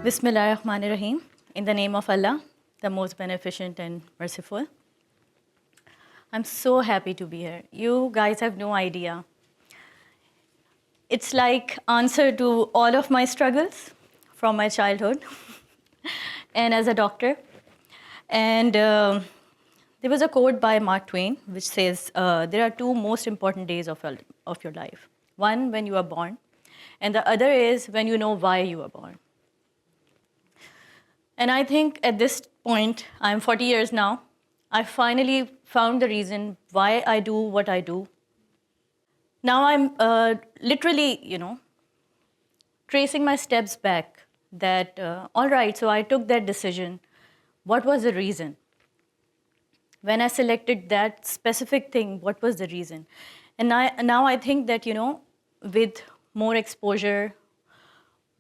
Bismillahirrahmanirrahim. In the name of Allah, the most beneficent and merciful. I'm so happy to be here. You guys have no idea. It's like answer to all of my struggles from my childhood and as a doctor. And there was a quote by Mark Twain which says, there are two most important days of your life. One, when you are born, and the other is when you know why you were born. And I think at this point, I'm 40 years now, I finally found the reason why I do what I do. Now I'm literally, tracing my steps back that, all right, so I took that decision. What was the reason? When I selected that specific thing, what was the reason? And now I think that, with more exposure,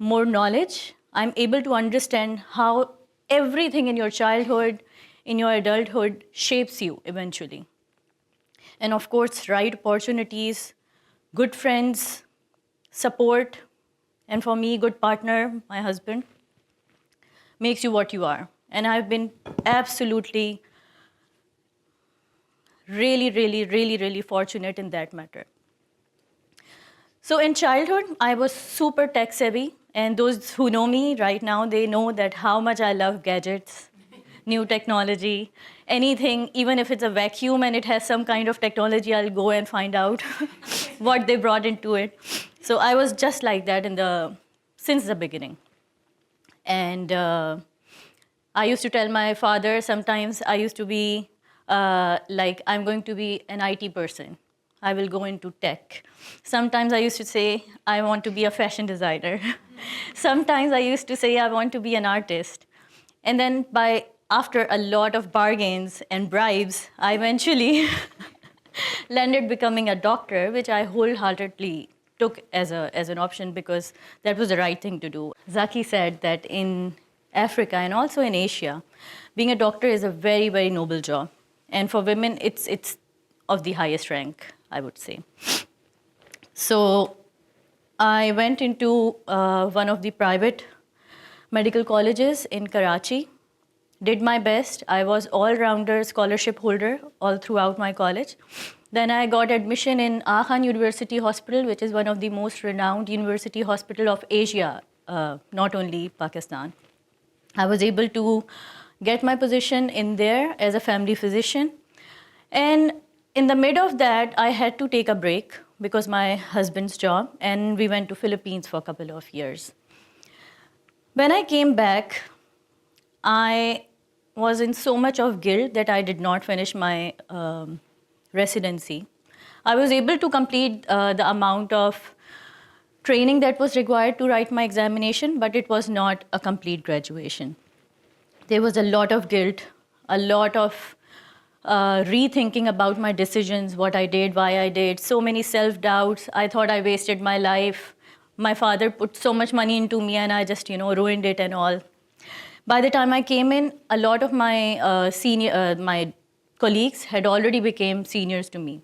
more knowledge, I'm able to understand how everything in your childhood, in your adulthood, shapes you eventually. And of course, right opportunities, good friends, support, and for me, good partner, my husband, makes you what you are. And I've been absolutely, really fortunate in that matter. So in childhood, I was super tech savvy. And those who know me right now, they know that how much I love gadgets, new technology, anything, even if it's a vacuum and it has some kind of technology, I'll go and find out what they brought into it. So I was just like that since the beginning. And I used to tell my father sometimes I used to be like, I'm going to be an IT person. I will go into tech. Sometimes I used to say, I want to be a fashion designer. Sometimes I used to say, I want to be an artist. And then after a lot of bargains and bribes, I eventually landed becoming a doctor, which I wholeheartedly took as an option because that was the right thing to do. Zaki said that in Africa and also in Asia, being a doctor is a very noble job. And for women, it's of the highest rank, I would say. So I went into one of the private medical colleges in Karachi, did my best. I was all-rounder scholarship holder all throughout my college. Then I got admission in Aga Khan University Hospital, which is one of the most renowned university hospital of Asia, not only Pakistan. I was able to get my position in there as a family physician. And in the mid of that, I had to take a break because my husband's job, and we went to Philippines for a couple of years. When I came back, I was in so much of guilt that I did not finish my residency. I was able to complete the amount of training that was required to write my examination, but it was not a complete graduation. There was a lot of guilt, a lot of rethinking about my decisions, what I did, why I did, so many self-doubts. I thought I wasted my life. My father put so much money into me and I just, ruined it and all. By the time I came in, a lot of my my colleagues had already become seniors to me.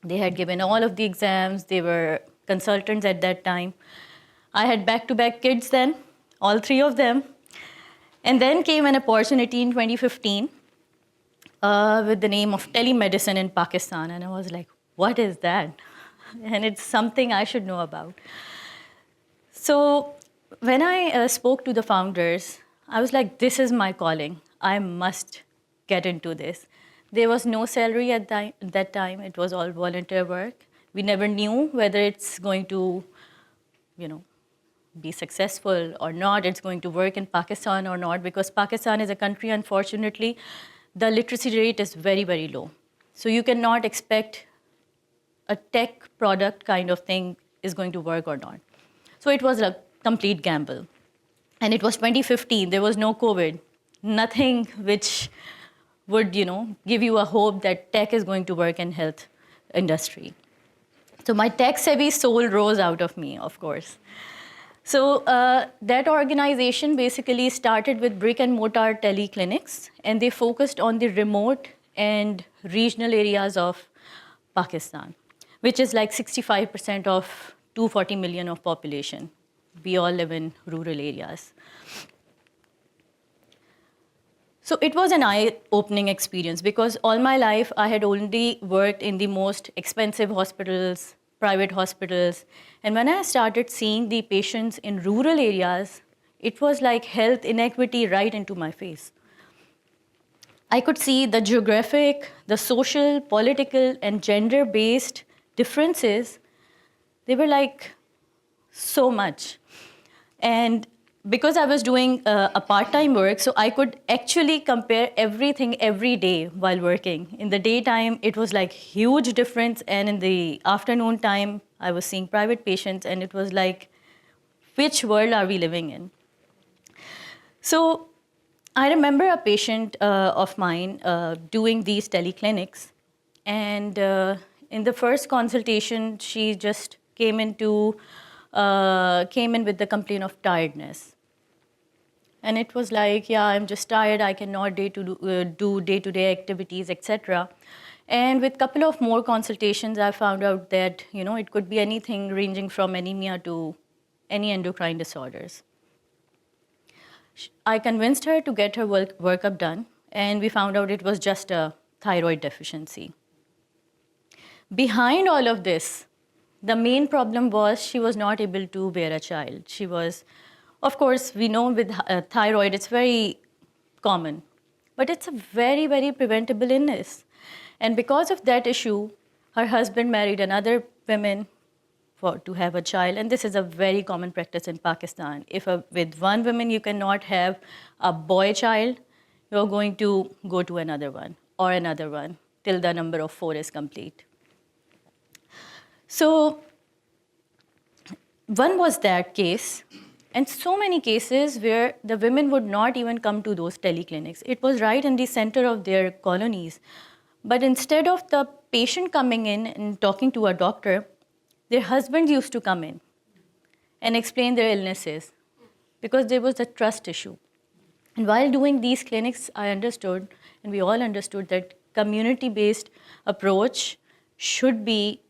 They had given all of the exams. They were consultants at that time. I had back-to-back kids then, all three of them. And then came an opportunity in 2015 with the name of telemedicine in Pakistan. And I was like, what is that? And it's something I should know about. So when I spoke to the founders, I was like, this is my calling. I must get into this. There was no salary at that time. It was all volunteer work. We never knew whether it's going to, be successful or not. It's going to work in Pakistan or not, because Pakistan is a country, unfortunately, the literacy rate is very low. So you cannot expect a tech product kind of thing is going to work or not. So it was a complete gamble. And it was 2015, there was no COVID, nothing which would, give you a hope that tech is going to work in health industry. So my tech-savvy soul rose out of me, of course. So that organization basically started with brick-and-mortar teleclinics, and they focused on the remote and regional areas of Pakistan, which is like 65% of 240 million of population. we all live in rural areas. So it was an eye-opening experience because all my life I had only worked in the most expensive hospitals, private hospitals. And when I started seeing the patients in rural areas, it was like health inequity right into my face. I could see the geographic, the social, political, and gender-based differences. They were like so much. And because I was doing a part-time work, so I could actually compare everything every day while working. In the daytime, it was like huge difference, and in the afternoon time, I was seeing private patients, and it was like, which world are we living in? So I remember a patient of mine doing these teleclinics, and in the first consultation, she just came in with the complaint of tiredness. And it was like, yeah, I'm just tired. I cannot do day-to-day activities, etc. And with a couple of more consultations, I found out that it could be anything ranging from anemia to any endocrine disorders. I convinced her to get her workup done, and we found out it was just a thyroid deficiency. Behind all of this, the main problem was she was not able to bear a child. She was, of course, we know with thyroid, it's very common, but it's a very, very preventable illness. And because of that issue, her husband married another woman to have a child, and this is a very common practice in Pakistan. If with one woman you cannot have a boy child, you're going to go to another one or another one till the number of 4 is complete. So one was that case, and so many cases where the women would not even come to those teleclinics. It was right in the center of their colonies. But instead of the patient coming in and talking to a doctor, their husbands used to come in and explain their illnesses because there was a trust issue. And while doing these clinics, I understood, and we all understood, that community-based approach should be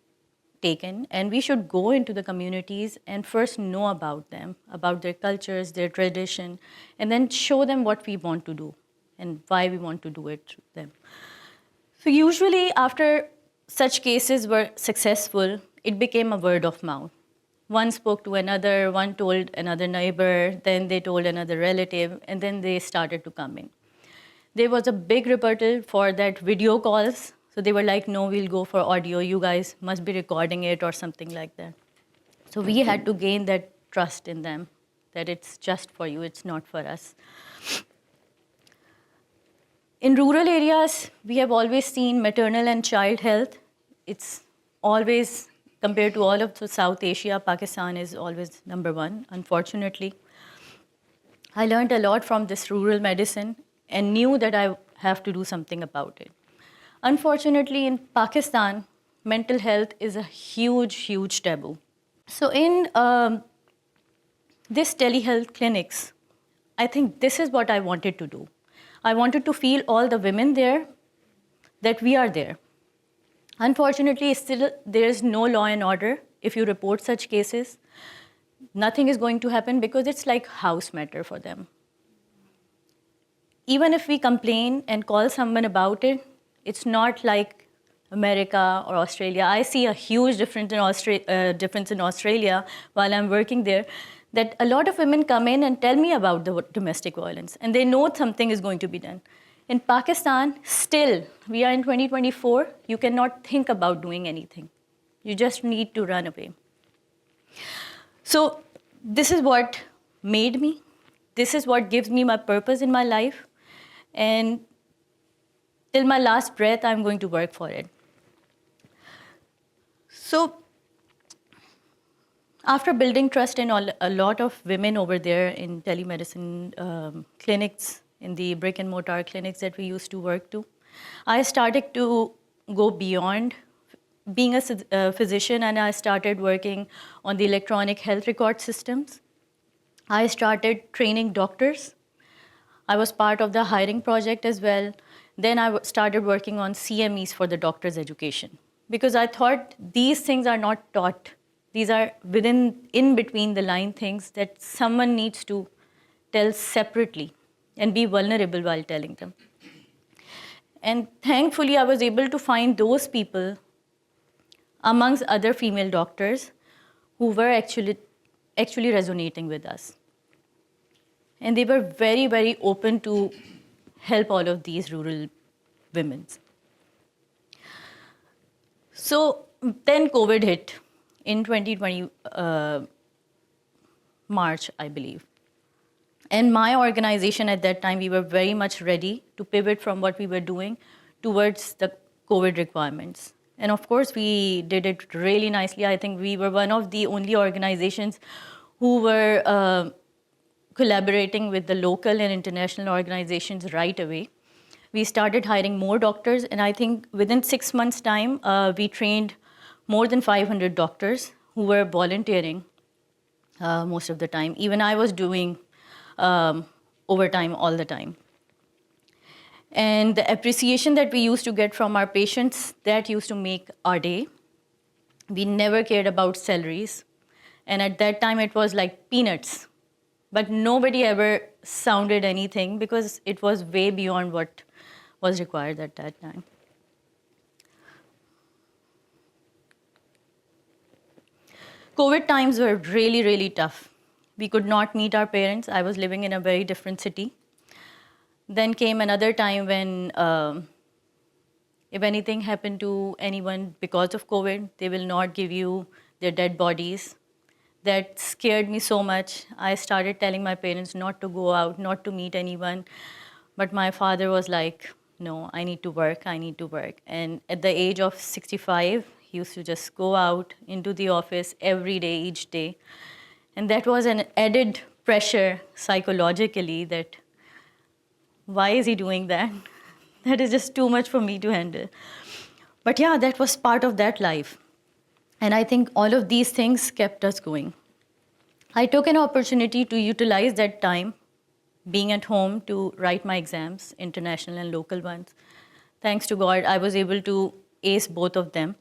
taken, and we should go into the communities and first know about them, about their cultures, their tradition, and then show them what we want to do and why we want to do it through them. So usually after such cases were successful, it became a word of mouth. One spoke to another, one told another neighbor, then they told another relative, and then they started to come in. There was a big rebuttal for that video calls. So they were like, no, we'll go for audio. You guys must be recording it or something like that. So we had to gain that trust in them, that it's just for you, it's not for us. In rural areas, we have always seen maternal and child health. It's always, compared to all of South Asia, Pakistan is always number one, unfortunately. I learned a lot from this rural medicine and knew that I have to do something about it. Unfortunately, in Pakistan, mental health is a huge, huge taboo. So in this telehealth clinics, I think this is what I wanted to do. I wanted to feel all the women there, that we are there. Unfortunately, still there is no law and order. If you report such cases, nothing is going to happen because it's like house matter for them. Even if we complain and call someone about it, it's not like America or Australia. I see a huge difference in Australia while I'm working there, that a lot of women come in and tell me about the domestic violence, and they know something is going to be done. In Pakistan, still, we are in 2024, you cannot think about doing anything. You just need to run away. So this is what made me. This is what gives me my purpose in my life. And till my last breath, I'm going to work for it. So after building trust in a lot of women over there in telemedicine clinics, in the brick and mortar clinics that we used to work to, I started to go beyond being a physician, and I started working on the electronic health record systems. I started training doctors. I was part of the hiring project as well. Then I started working on CMEs for the doctor's education, because I thought these things are not taught. These are in between the line things that someone needs to tell separately and be vulnerable while telling them. And thankfully, I was able to find those people amongst other female doctors who were actually resonating with us. And they were very, very open to help all of these rural women. So then COVID hit in 2020, March, I believe. And my organization at that time, we were very much ready to pivot from what we were doing towards the COVID requirements. And of course, we did it really nicely. I think we were one of the only organizations who were collaborating with the local and international organizations right away. We started hiring more doctors, and I think within 6 months' time, we trained more than 500 doctors who were volunteering most of the time. Even I was doing overtime all the time. And the appreciation that we used to get from our patients, that used to make our day. We never cared about salaries. And at that time, it was like peanuts. But nobody ever sounded anything because it was way beyond what was required at that time. COVID times were really, really tough. We could not meet our parents. I was living in a very different city. Then came another time when if anything happened to anyone because of COVID, they will not give you their dead bodies. That scared me so much. I started telling my parents not to go out, not to meet anyone. But my father was like, no, I need to work, I need to work. And at the age of 65, he used to just go out into the office every day, each day. And that was an added pressure psychologically that, why is he doing that? That is just too much for me to handle. But yeah, that was part of that life. And I think all of these things kept us going. I took an opportunity to utilize that time, being at home, to write my exams, international and local ones. Thanks to God, I was able to ace both of them.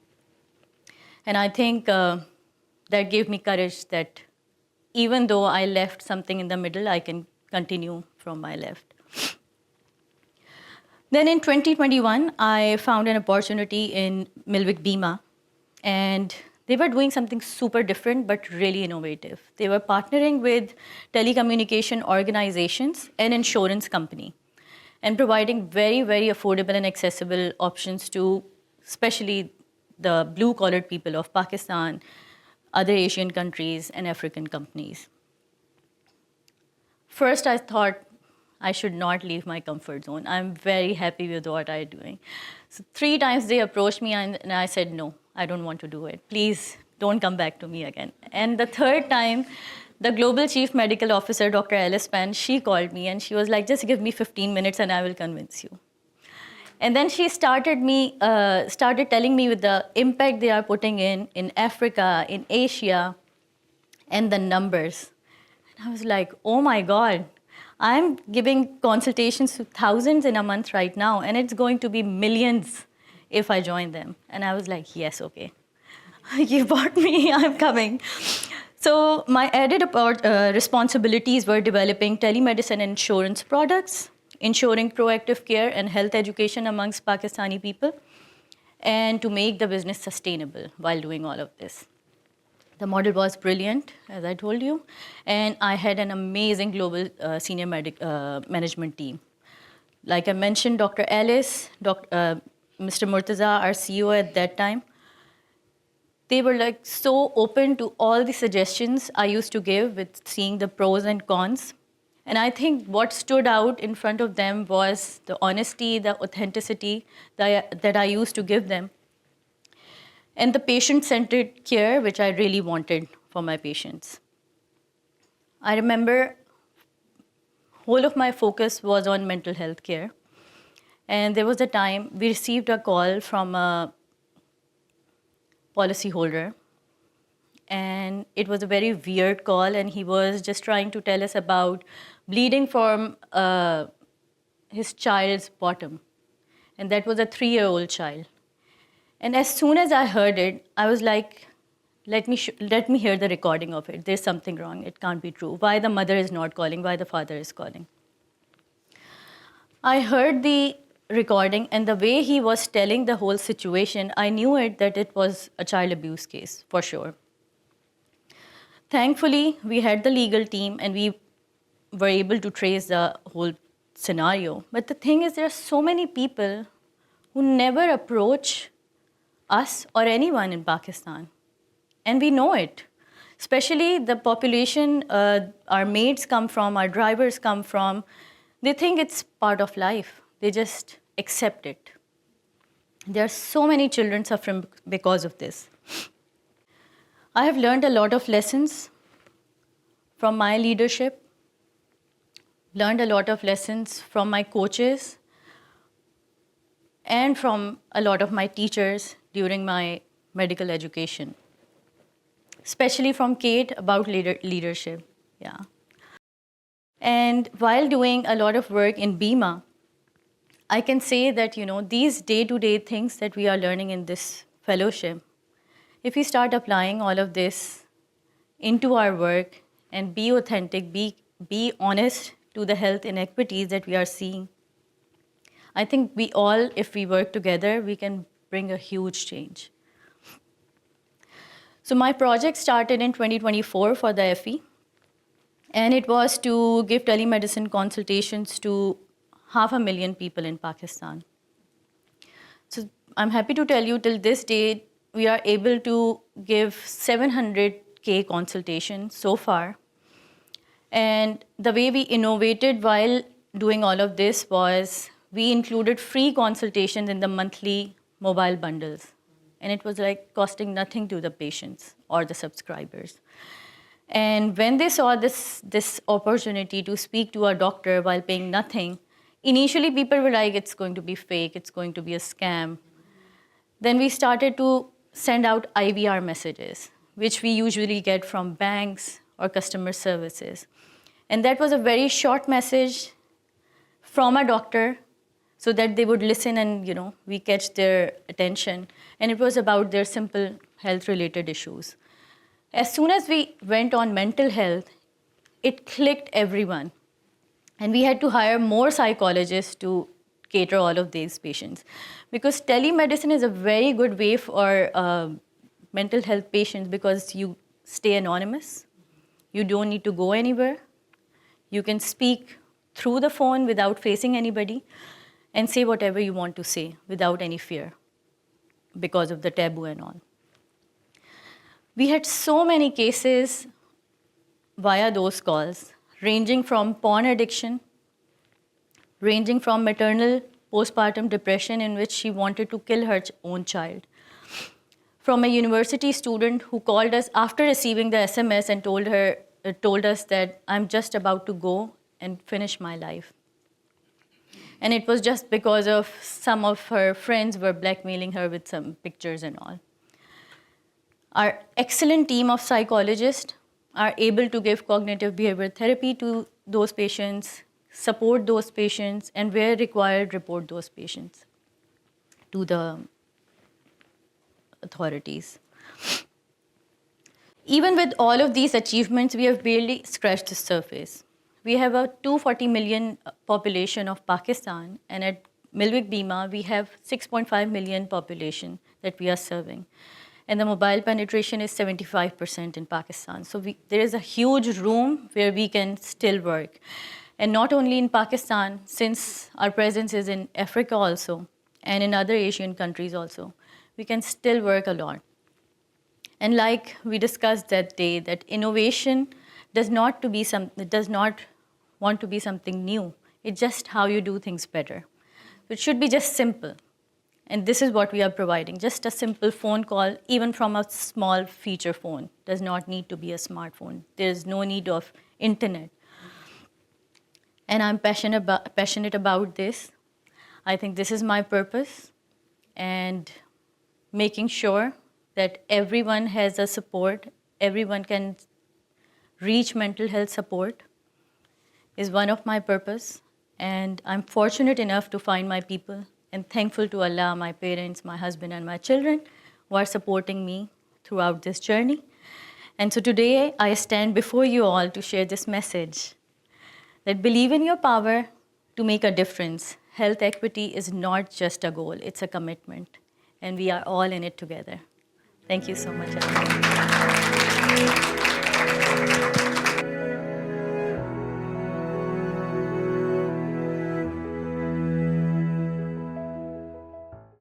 And I think that gave me courage that even though I left something in the middle, I can continue from my left. Then in 2021, I found an opportunity in Milvik Bima. And they were doing something super different, but really innovative. They were partnering with telecommunication organizations and insurance company and providing very, very affordable and accessible options to especially the blue-collared people of Pakistan, other Asian countries, and African companies. First, I thought I should not leave my comfort zone. I'm very happy with what I'm doing. So 3 times they approached me and I said, no, I don't want to do it. Please don't come back to me again. And the 3rd time, the Global Chief Medical Officer, Dr. Alice Pan, she called me and she was like, just give me 15 minutes and I will convince you. And then she started telling me with the impact they are putting in Africa, in Asia, and the numbers. And I was like, oh my God. I'm giving consultations to thousands in a month right now, and it's going to be millions if I join them. And I was like, yes, okay. You bought me, I'm coming. So my added responsibilities were developing telemedicine insurance products, ensuring proactive care and health education amongst Pakistani people, and to make the business sustainable while doing all of this. The model was brilliant, as I told you, and I had an amazing global senior management team. Like I mentioned, Dr. Alice, Mr. Murtaza, our CEO at that time, they were like so open to all the suggestions I used to give with seeing the pros and cons. And I think what stood out in front of them was the honesty, the authenticity that I used to give them, and the patient-centered care, which I really wanted for my patients. I remember whole of my focus was on mental health care. And there was a time we received a call from a policyholder. And it was a very weird call, and he was just trying to tell us about bleeding from his child's bottom. And that was a 3-year-old child. And as soon as I heard it, I was like, let me hear the recording of it. There's something wrong. It can't be true. Why the mother is not calling? Why the father is calling? I heard the recording, and the way he was telling the whole situation, I knew that it was a child abuse case for sure. Thankfully, we had the legal team and we were able to trace the whole scenario. But the thing is, there are so many people who never approach us or anyone in Pakistan. And we know it. Especially the population our maids come from, our drivers come from, they think it's part of life. They just accept it. There are so many children suffering because of this. I have learned a lot of lessons from my leadership, learned a lot of lessons from my coaches, and from a lot of my teachers during my medical education, especially from Kate about leadership. Yeah. And while doing a lot of work in Bima, I can say that, these day-to-day things that we are learning in this fellowship, if we start applying all of this into our work and be authentic, be honest to the health inequities that we are seeing, I think we all, if we work together, we can bring a huge change. So my project started in 2024 for the FE, and it was to give telemedicine consultations to 500,000 people in Pakistan. So I'm happy to tell you, till this day, we are able to give 700K consultations so far. And the way we innovated while doing all of this was we included free consultations in the monthly mobile bundles. And it was like costing nothing to the patients or the subscribers. And when they saw this opportunity to speak to a doctor while paying nothing, initially people were like, it's going to be fake, it's going to be a scam. Then we started to send out IVR messages, which we usually get from banks or customer services. And that was a very short message from a doctor so that they would listen and, we catch their attention. And it was about their simple health-related issues. As soon as we went on mental health, it clicked everyone. And we had to hire more psychologists to cater all of these patients. Because telemedicine is a very good way for mental health patients because you stay anonymous. You don't need to go anywhere. You can speak through the phone without facing anybody and say whatever you want to say without any fear because of the taboo and all. We had so many cases via those calls, ranging from porn addiction, ranging from maternal postpartum depression in which she wanted to kill her own child, from a university student who called us after receiving the SMS and told us that I'm just about to go and finish my life. And it was just because of some of her friends were blackmailing her with some pictures and all. Our excellent team of psychologists are able to give cognitive behavioral therapy to those patients, support those patients, and where required, report those patients to the authorities. Even with all of these achievements, we have barely scratched the surface. We have a 240 million population of Pakistan, and at Milvik Bima, we have 6.5 million population that we are serving. And the mobile penetration is 75% in Pakistan. So there is a huge room where we can still work. And not only in Pakistan, since our presence is in Africa also, and in other Asian countries also, we can still work a lot. And like we discussed that day, that innovation does not want to be something new. It's just how you do things better. It should be just simple. And this is what we are providing, just a simple phone call, even from a small feature phone. Does not need to be a smartphone. There's no need of internet. And I'm passionate about this. I think this is my purpose. And making sure that everyone has a support, everyone can reach mental health support is one of my purpose. And I'm fortunate enough to find my people and thankful to Allah, my parents, my husband, and my children who are supporting me throughout this journey. And so today, I stand before you all to share this message that believe in your power to make a difference. Health equity is not just a goal, it's a commitment. And we are all in it together. Thank you so much, everyone.